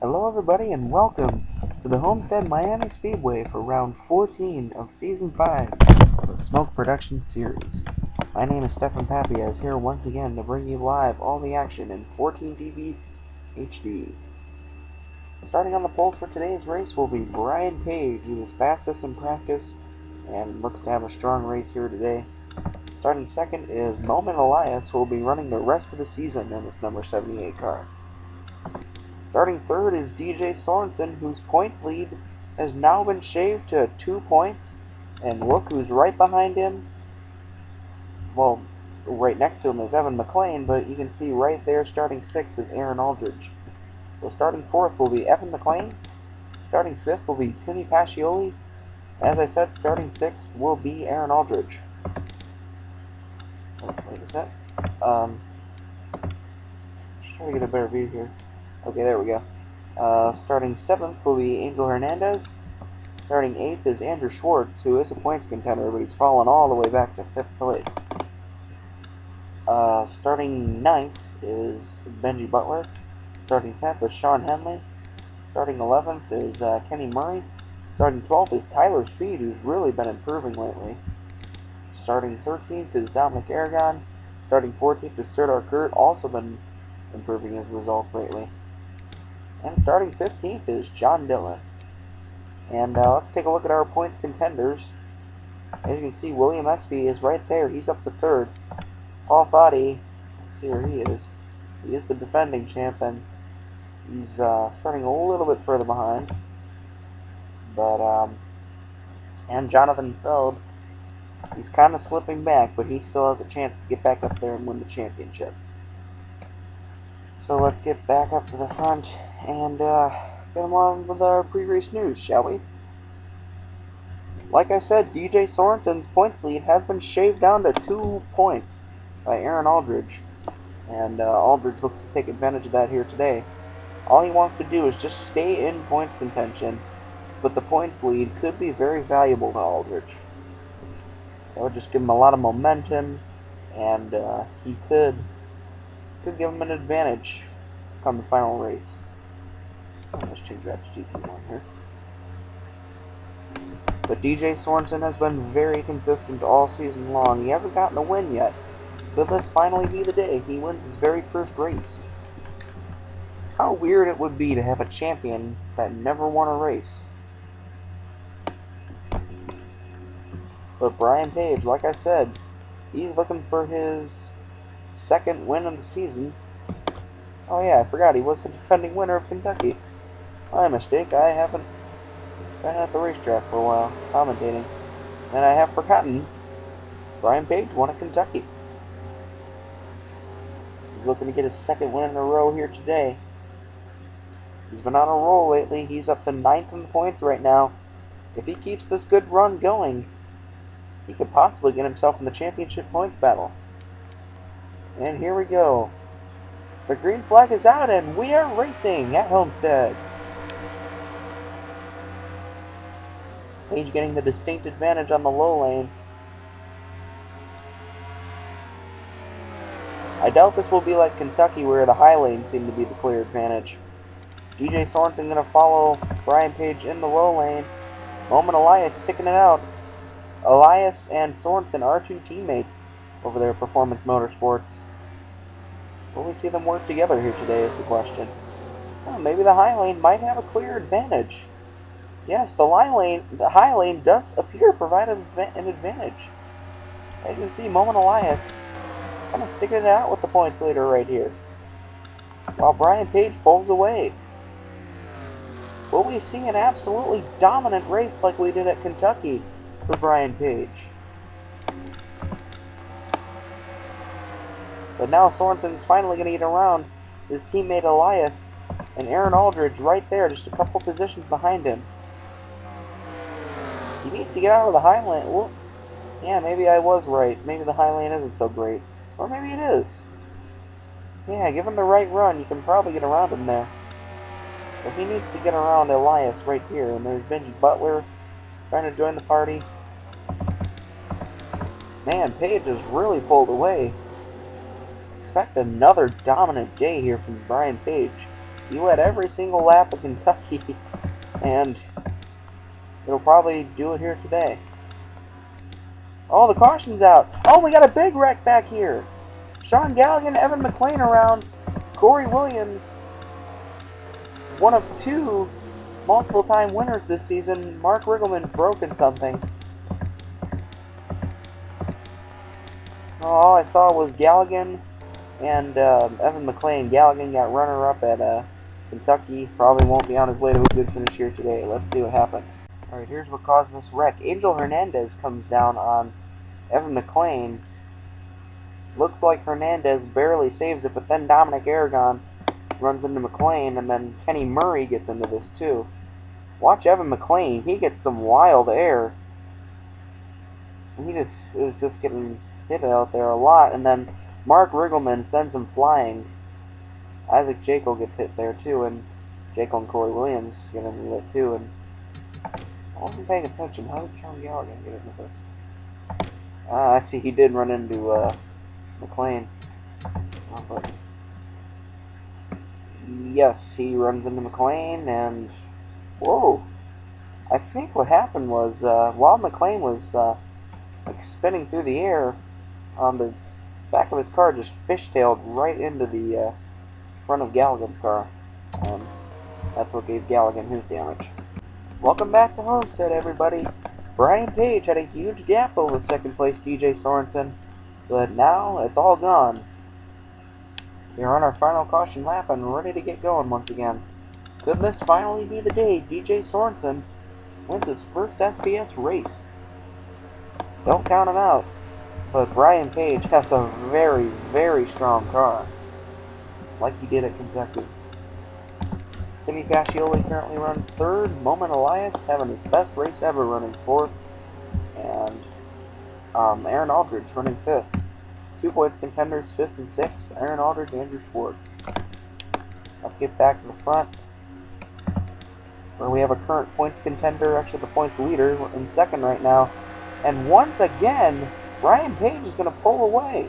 Hello everybody and welcome to the Homestead Miami Speedway for round 14 of Season 5 of the Smoke Production Series. My name is Stefan Papias here once again to bring you live all the action in 14 dB HD. Starting on the pole for today's race will be Brian Page, who was fastest in practice and looks to have a strong race here today. Starting second is Moment Elias, who will be running the rest of the season in this number 78 car. Starting third is DJ Sorensen, whose points lead has now been shaved to 2 points. And look who's right behind him. Well, right next to him is Evan McLean, but you can see right there starting sixth is Aaron Aldridge. So starting fourth will be Evan McLean. Starting fifth will be Timmy Pacioli. As I said, starting sixth will be Aaron Aldridge. Wait a sec. Just trying to get a better view here. Okay, there we go. Starting 7th will be Angel Hernandez. Starting 8th is Andrew Schwartz, who is a points contender, but he's fallen all the way back to 5th place. Starting 9th is Benji Butler. Starting 10th is Sean Henley. Starting 11th is Kenny Murray. Starting 12th is Tyler Speed, who's really been improving lately. Starting 13th is Dominic Aragon. Starting 14th is Serdar Kurt, also been improving his results lately. And starting 15th is John Dillon. And let's take a look at our points contenders. As you can see, William Espy is right there. He's up to third. Paul Foddy, let's see where he is. He is the defending champion. He's starting a little bit further behind. But, and Jonathan Feld, he's kind of slipping back, but he still has a chance to get back up there and win the championship. So let's get back up to the front and get on with our pre-race news, shall we? Like I said, DJ Sorensen's points lead has been shaved down to 2 points by Aaron Aldridge. And Aldridge looks to take advantage of that here today. All he wants to do is just stay in points contention, but the points lead could be very valuable to Aldridge. That would just give him a lot of momentum, and he could give him an advantage come the final race. Let's change that to GP1 here. But DJ Sorensen has been very consistent all season long. He hasn't gotten a win yet. Could this finally be the day he wins his very first race? How weird it would be to have a champion that never won a race. But Brian Page, like I said, he's looking for his second win of the season. Oh yeah, I forgot, he was the defending winner of Kentucky. My mistake, I haven't been at the racetrack for a while, commentating. And I have forgotten, Brian Page won at Kentucky. He's looking to get his second win in a row here today. He's been on a roll lately. He's up to 9th in the points right now. If he keeps this good run going, he could possibly get himself in the championship points battle. And here we go. The green flag is out and we are racing at Homestead. Page getting the distinct advantage on the low lane. I doubt this will be like Kentucky where the high lane seemed to be the clear advantage. DJ Sorensen going to follow Brian Page in the low lane. Moment Elias sticking it out. Elias and Sorensen are two teammates over there at Performance Motorsports. Will we see them work together here today is the question. Well, maybe the high lane might have a clear advantage. Yes, the high lane does appear to provide an advantage. As you can see, Moment Elias kind of sticking it out with the points leader right here, while Brian Page pulls away. Will we see an absolutely dominant race like we did at Kentucky for Brian Page? But now Sorensen's finally going to get around his teammate Elias, and Aaron Aldridge right there, just a couple positions behind him. He needs to get out of the high lane. Well, yeah, maybe I was right. Maybe the high lane isn't so great. Or maybe it is. Yeah, given the right run, you can probably get around him there. So he needs to get around Elias right here. And there's Benji Butler trying to join the party. Man, Page has really pulled away. Expect another dominant day here from Brian Page. He led every single lap of Kentucky, and it'll probably do it here today. Oh, the caution's out. Oh, we got a big wreck back here. Sean Galligan, Evan McLean around. Corey Williams, one of two multiple-time winners this season. Mark Riggleman broken something. All I saw was Galligan and Evan McLean. Galligan got runner-up at Kentucky. Probably won't be on his way to a good finish here today. Let's see what happened. All right, here's what caused this wreck. Angel Hernandez comes down on Evan McLean. Looks like Hernandez barely saves it, but then Dominic Aragon runs into McLean, and then Kenny Murray gets into this too. Watch Evan McLean. He gets some wild air. He is just getting hit out there a lot, and then Mark Riggleman sends him flying. Isaac Jekyll gets hit there too, and Jekyll and Corey Williams get into it too, and I wasn't paying attention. How did Sean Galligan get into this? I see he did run into McLean. But yes, he runs into McLean, and whoa! I think what happened was while McLean was like spinning through the air, the back of his car just fishtailed right into the front of Galligan's car, and that's what gave Galligan his damage. Welcome back to Homestead, everybody. Brian Page had a huge gap over second place DJ Sorensen, but now it's all gone. We're on our final caution lap and ready to get going once again. Could this finally be the day DJ Sorensen wins his first SPS race? Don't count him out, but Brian Page has a very, very strong car, like he did at Kentucky. Timmy Cascioli currently runs third. Moment Elias having his best race ever, running fourth. And Aaron Aldridge running fifth. 2 points contenders, fifth and sixth. Aaron Aldridge, Andrew Schwartz. Let's get back to the front, where we have a current points contender, actually the points leader, in second right now. And once again, Brian Page is going to pull away.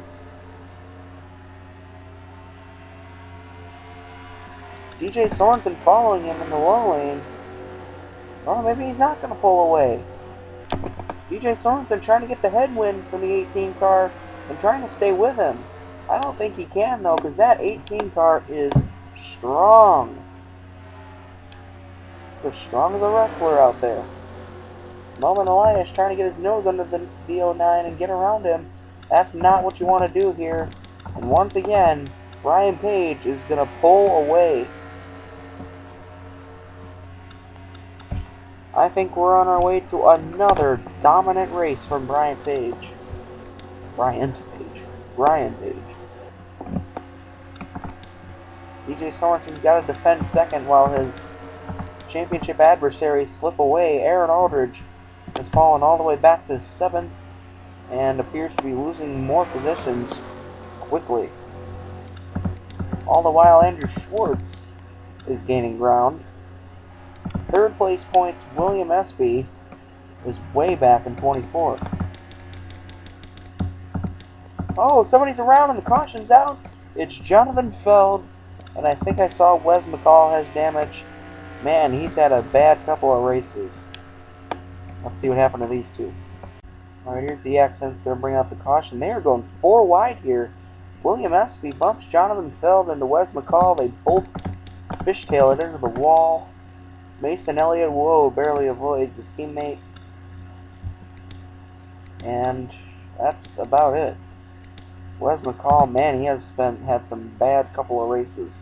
DJ Sorensen following him in the low lane. Well, maybe he's not going to pull away. DJ Sorensen trying to get the headwind from the 18 car and trying to stay with him. I don't think he can, though, because that 18 car is strong. It's as strong as a wrestler out there. Moment Elias trying to get his nose under the D09 and get around him. That's not what you want to do here. And once again, Brian Page is going to pull away. I think we're on our way to another dominant race from Brian Page. Brian Page. DJ Sorensen's got to defend second while his championship adversaries slip away. Aaron Aldridge has fallen all the way back to seventh and appears to be losing more positions quickly. All the while, Andrew Schwartz is gaining ground. Third place points, William Espy is way back in 24th. Oh, somebody's around and the caution's out. It's Jonathan Feld, and I think I saw Wes McCall has damage. Man, he's had a bad couple of races. Let's see what happened to these two. Alright, here's the accents. Going to bring out the caution. They are going 4 wide here. William Espy bumps Jonathan Feld into Wes McCall. They both fishtail it into the wall. Mason Elliott, whoa, barely avoids his teammate. And that's about it. Wes McCall, man, he has had some bad couple of races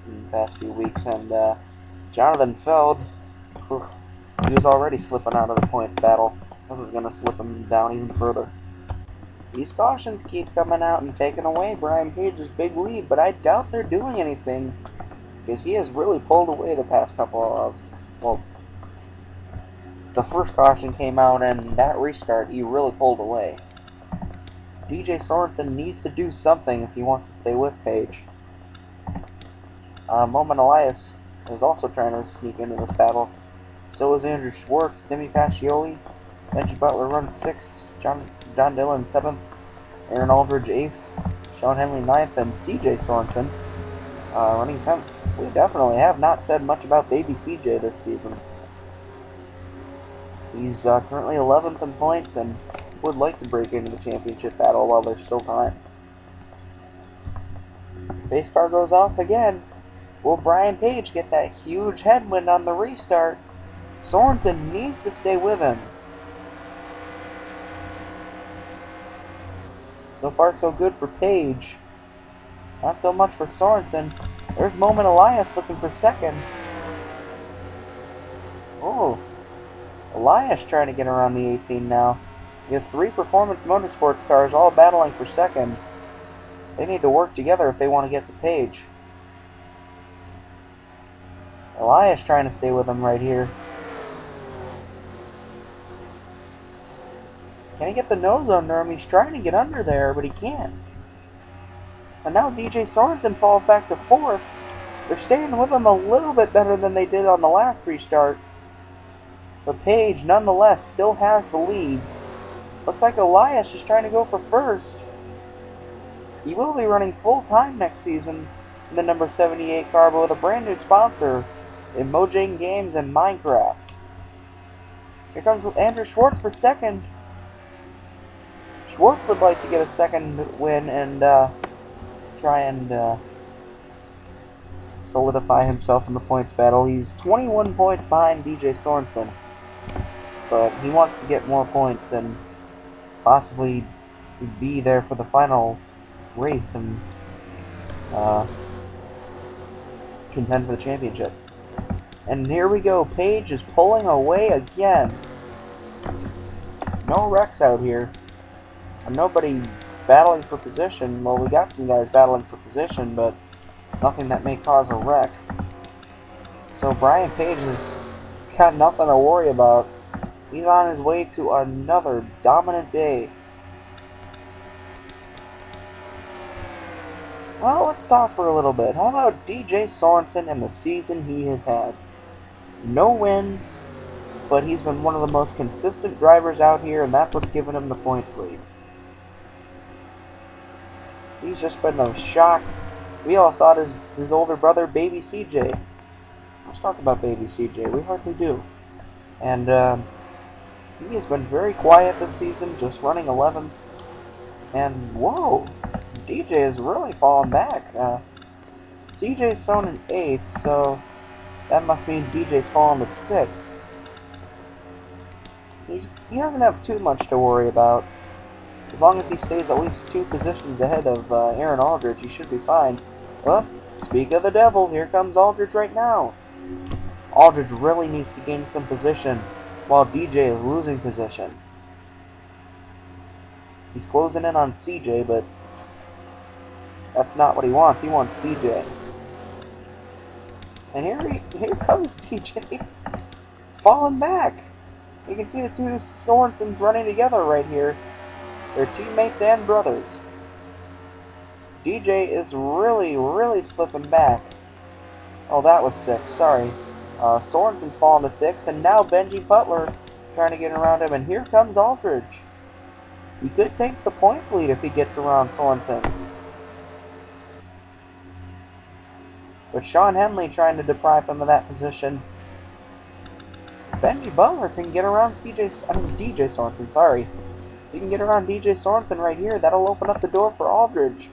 in the past few weeks. And Jonathan Feld, he was already slipping out of the points battle. This is going to slip him down even further. These cautions keep coming out and taking away Brian Page's big lead, but I doubt they're doing anything, because he has really pulled away the past couple of, well, the first caution came out and that restart, he really pulled away. DJ Sorensen needs to do something if he wants to stay with Page. Moment Elias is also trying to sneak into this battle. So is Andrew Schwartz, Timmy Pascioli, Benji Butler runs 6th, John Dillon 7th, Aaron Aldridge 8th, Sean Henley 9th, and CJ Sorensen running 10th. We definitely have not said much about baby CJ this season. He's currently 11th in points and would like to break into the championship battle while there's still time. Pace car goes off again. Will Brian Page get that huge headwind on the restart? Sorensen needs to stay with him. So far so good for Page. Not so much for Sorensen. There's Moment Elias looking for second. Oh, Elias trying to get around the 18 now. You have 3 Performance Motorsports cars all battling for second. They need to work together if they want to get to Page. Elias trying to stay with him right here. Can he get the nose under him? He's trying to get under there, but he can't. And now DJ Sorensen falls back to 4th. They're staying with him a little bit better than they did on the last restart. But Page, nonetheless, still has the lead. Looks like Elias is trying to go for first. He will be running full-time next season in the number 78 car, but with a brand new sponsor in Mojang Games and Minecraft. Here comes Andrew Schwartz for second. Schwartz would like to get a second win and try and solidify himself in the points battle. He's 21 points behind DJ Sorensen, but he wants to get more points and possibly be there for the final race and contend for the championship. And here we go. Page is pulling away again. No wrecks out here. And nobody battling for position. Well, we got some guys battling for position, but nothing that may cause a wreck. So Brian Page has got nothing to worry about. He's on his way to another dominant day. Well, let's talk for a little bit. How about DJ Sorensen and the season he has had? No wins, but he's been one of the most consistent drivers out here, and that's what's given him the points lead. He's just been a shock. We all thought his older brother, Baby CJ. Let's talk about Baby CJ. We hardly do. And he has been very quiet this season, just running 11th. And whoa, DJ has really fallen back. CJ's thrown in 8th, so that must mean DJ's fallen to 6th. He doesn't have too much to worry about. As long as he stays at least 2 positions ahead of Aaron Aldridge, he should be fine. Well, speak of the devil, here comes Aldridge right now. Aldridge really needs to gain some position, while DJ is losing position. He's closing in on CJ, but that's not what he wants. He wants DJ. And here comes DJ, falling back. You can see the 2 Sorensens running together right here. They're teammates and brothers. DJ is really, really slipping back. Oh, that was 6th. Sorry. Sorensen's fallen to 6th, and now Benji Butler trying to get around him. And here comes Aldridge. He could take the points lead if he gets around Sorensen. But Sean Henley trying to deprive him of that position. Benji Butler can get around DJ Sorensen, sorry. If he can get around DJ Sorensen right here, that'll open up the door for Aldridge.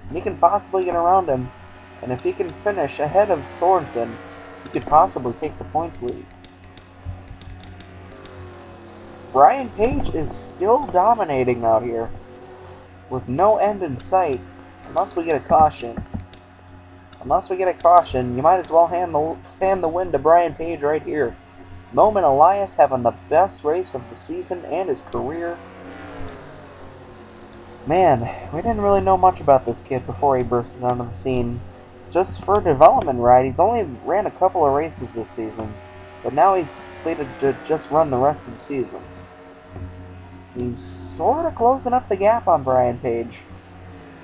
And he can possibly get around him. And if he can finish ahead of Sorensen, he could possibly take the points lead. Brian Page is still dominating out here, with no end in sight, unless we get a caution. Unless we get a caution, you might as well hand the win to Brian Page right here. Moment Elias having the best race of the season and his career. Man, we didn't really know much about this kid before he bursted onto the scene. Just for a development ride, he's only ran a couple of races this season, but now he's slated to just run the rest of the season. He's sort of closing up the gap on Brian Page,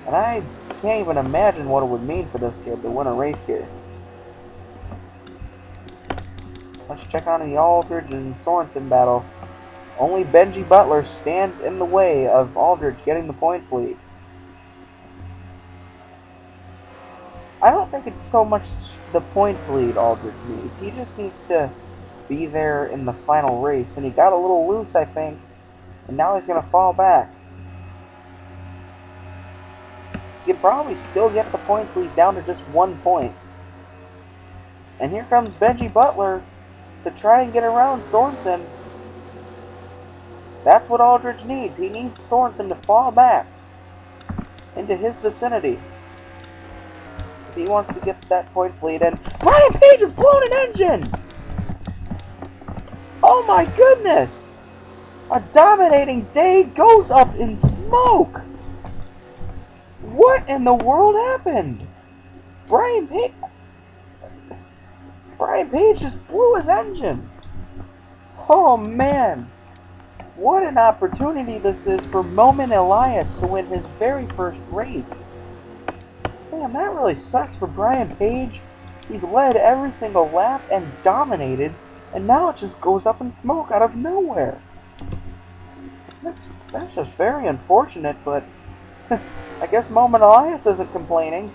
and I can't even imagine what it would mean for this kid to win a race here. Let's check on the Aldridge and Sorensen battle. Only Benji Butler stands in the way of Aldridge getting the points lead. I don't think it's so much the points lead Aldridge needs. He just needs to be there in the final race, and he got a little loose, I think, and now he's going to fall back. He could probably still get the points lead down to just 1 point. And here comes Benji Butler to try and get around Sorensen. That's what Aldridge needs. He needs Sorensen to fall back into his vicinity if he wants to get that points lead. And Brian Page has blown an engine! Oh my goodness! A dominating day goes up in smoke! What in the world happened? Brian Page just blew his engine! Oh man! What an opportunity this is for Moment Elias to win his very first race. Man, that really sucks for Brian Page. He's led every single lap and dominated, and now it just goes up in smoke out of nowhere. That's just very unfortunate, but I guess Moment Elias isn't complaining.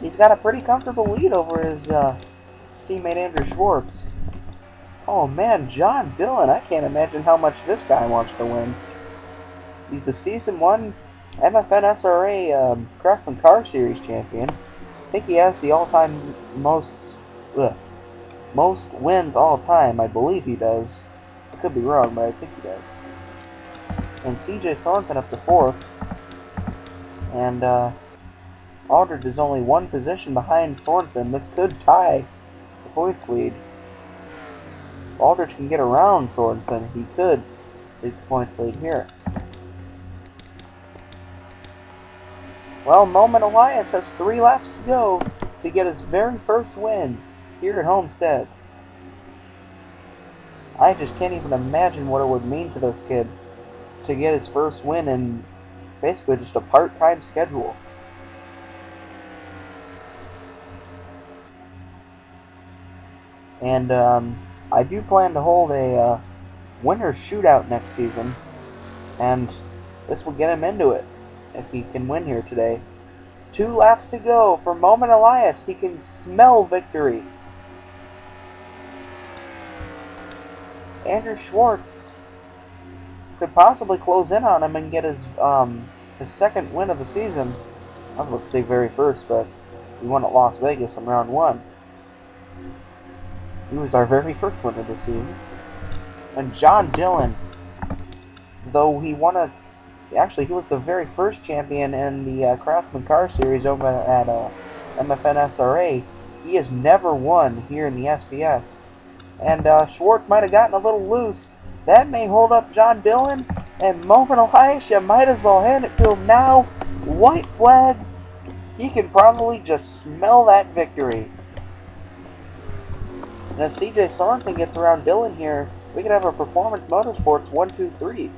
He's got a pretty comfortable lead over his teammate Andrew Schwartz. Oh man, John Dillon, I can't imagine how much this guy wants to win. He's the Season 1 MFN SRA Craftsman Car Series champion. I think he has the all-time most wins all-time. I believe he does. I could be wrong, but I think he does. And CJ Sorensen up to 4th. And Aldridge is only 1 position behind Sorensen. This could tie the points lead. If Aldridge can get around Sorensen, he could take the points lead here. Well, Moment Elias has 3 laps to go to get his very first win here at Homestead. I just can't even imagine what it would mean to this kid to get his first win in basically just a part-time schedule. And I do plan to hold a winter shootout next season, and this will get him into it if he can win here today. 2 laps to go for Moment Elias. He can smell victory. Andrew Schwartz could possibly close in on him and get his second win of the season. I was about to say very first, but he won at Las Vegas in round 1. He was our very first win of the season. And John Dillon, though he won actually he was the very first champion in the Craftsman Car Series over at MFN SRA. He has never won here in the SPS. And Schwartz might have gotten a little loose. That may hold up John Dillon. And Moment Elias, you might as well hand it to him now. White flag. He can probably just smell that victory. And if CJ Sorensen gets around Dillon here, we could have a Performance Motorsports 1-2-3.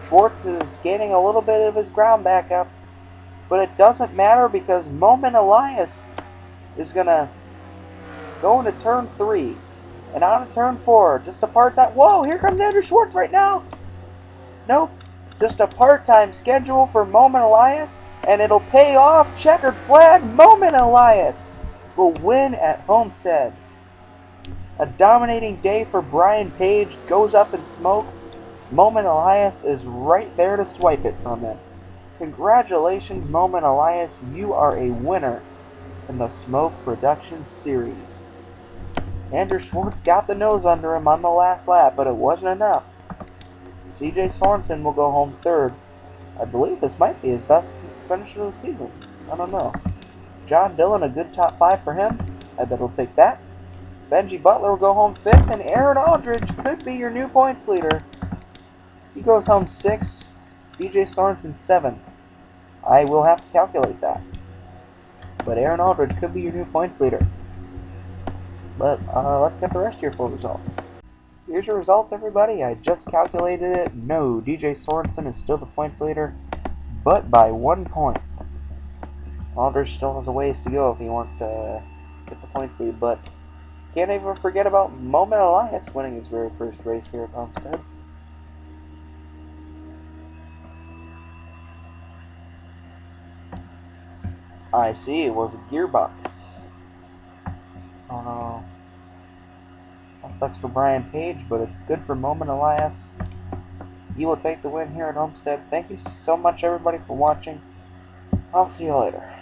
Schwartz is gaining a little bit of his ground back up, but it doesn't matter because Moment Elias is going to go into turn 3 and on to turn 4. Just a part-time... Whoa, here comes Andrew Schwartz right now. Nope. Just a part-time schedule for Moment Elias, and it'll pay off. Checkered flag. Moment Elias will win at Homestead. A dominating day for Brian Page goes up in smoke. Moment Elias is right there to swipe it from him. Congratulations, Moment Elias. You are a winner in the Smoke Production Series. Andrew Schwartz got the nose under him on the last lap, but it wasn't enough. CJ Sorensen will go home 3rd. I believe this might be his best finish of the season. I don't know. John Dillon, a good top 5 for him. I bet he'll take that. Benji Butler will go home 5th, and Aaron Aldridge could be your new points leader. He goes home 6th. DJ Sorensen 7th. I will have to calculate that. But Aaron Aldridge could be your new points leader. But let's get the rest of your full results. Here's your results, everybody. I just calculated it. No, DJ Sorensen is still the points leader, but by 1 point. Aldridge still has a ways to go if he wants to get the points lead, but can't even forget about Moment Elias winning his very first race here at Homestead. I see, it was a gearbox. Oh no. That sucks for Brian Page, but it's good for Moment Elias. You will take the win here at Homestead. Thank you so much, everybody, for watching. I'll see you later.